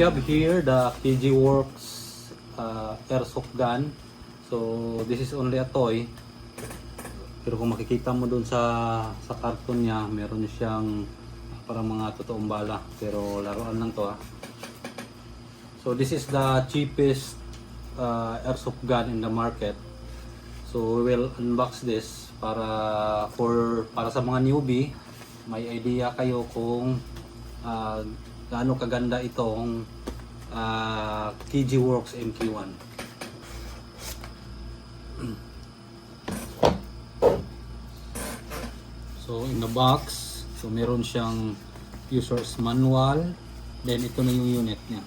we have here the KG Works airsoft gun. So this is only a toy. Pero kung makikita mo dun sa karton niya, meron siyang parang mga totoong bala. Pero laruan lang to. So this is the cheapest airsoft gun in the market. So we will unbox this para sa mga newbie, may idea kayo kung gaano kaganda itong KG Works MK1. So in the box, so meron siyang user's manual, then ito na yung unit niya.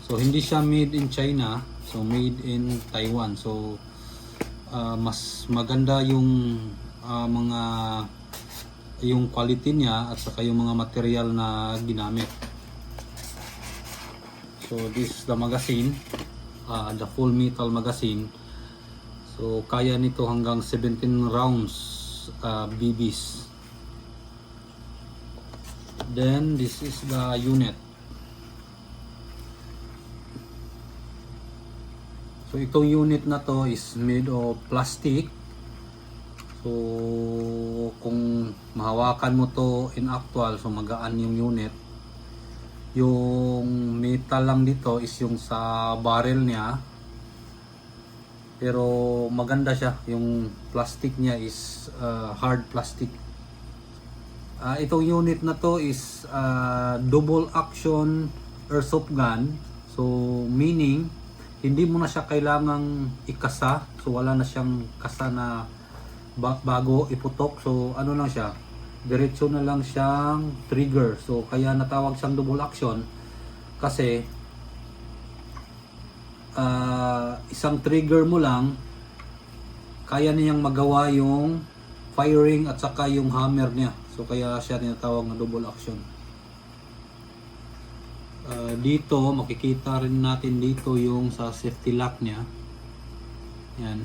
So hindi siya made in China, so made in Taiwan. So mas maganda yung yung quality niya at saka yung mga material na ginamit. So this is the magazine, the full metal magazine. So kaya nito hanggang 17 rounds BBs. Then this is the unit. So itong unit na to is made of plastic. So kung mahawakan mo to in actual, so magaan yung unit. Yung metal lang dito is yung sa barrel niya. Pero maganda siya, yung plastic niya is hard plastic. Itong unit na to is double action airsoft gun. So meaning hindi mo na siya kailangang ikasa. So wala na siyang kasa na bago iputok. So ano lang siya, diretso na lang siyang trigger. So kaya natawag siyang double action kasi isang trigger mo lang, kaya niyang magawa yung firing at saka yung hammer niya. So kaya siya tinatawag na double action. Dito makikita rin natin dito yung sa safety lock niya. Yan.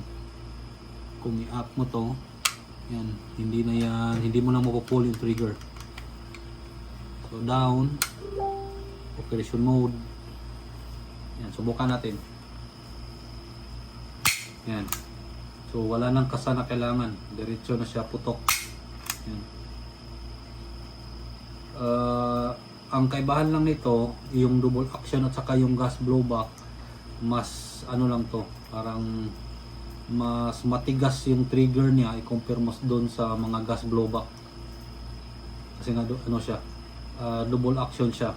Kung i-up mo to, yan, hindi mo na mapupull yung trigger. So down, operation mode. Yan, subukan natin. Yan. So wala nang kasa na kailangan, diretso na siya putok. Yan. Ang kaibahan lang nito, yung double action at saka yung gas blowback, mas ano lang to, parang mas matigas yung trigger niya i-compare mas doon sa mga gas blowback. Kasi nga ano siya, double action siya.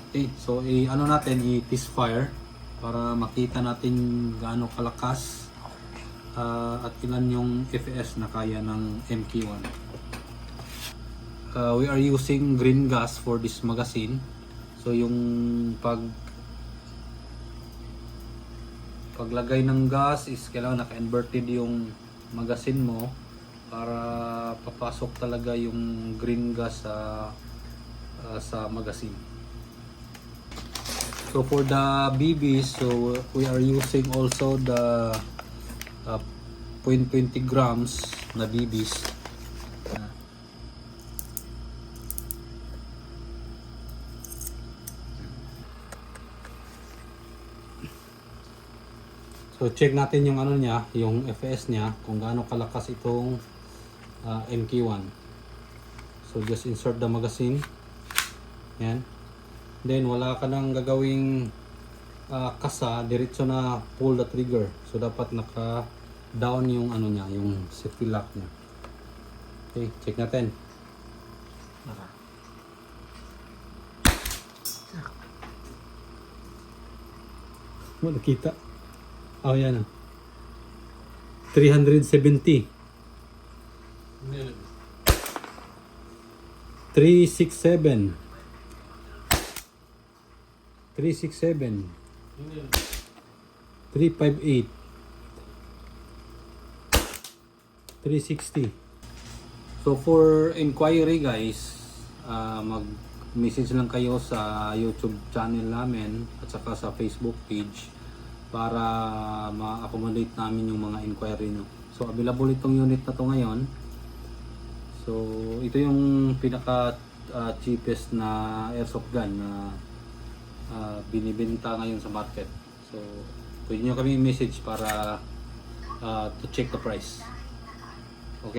Okay, so ano natin, i-test fire para makita natin gaano kalakas at ilan yung FPS na kaya ng MK1. We are using green gas for this magazine. So yung paglagay ng gas is kailangan naka-inverted yung magazine mo para papasok talaga yung green gas sa magazine. So for the BBs, so we are using also the 0.20 grams na BBs. So check natin yung ano niya, yung FPS niya, kung gaano kalakas itong MK1. So just insert the magazine. Yan. Then wala ka nang gagawing kasa, diretso na pull the trigger. So dapat naka down yung ano niya, yung safety lock niya. Okay, check natin. Wala kita. Oh, yan. 370. 367. 367. 358. 360. So for inquiry guys, mag-message lang kayo sa YouTube channel namin at saka sa Facebook page para ma-accommodate namin yung mga inquiry nyo. So available itong unit na to ngayon. So ito yung pinaka cheapest na airsoft gun na binibenta ngayon sa market. So, pwede nyo kami i-message para to check the price.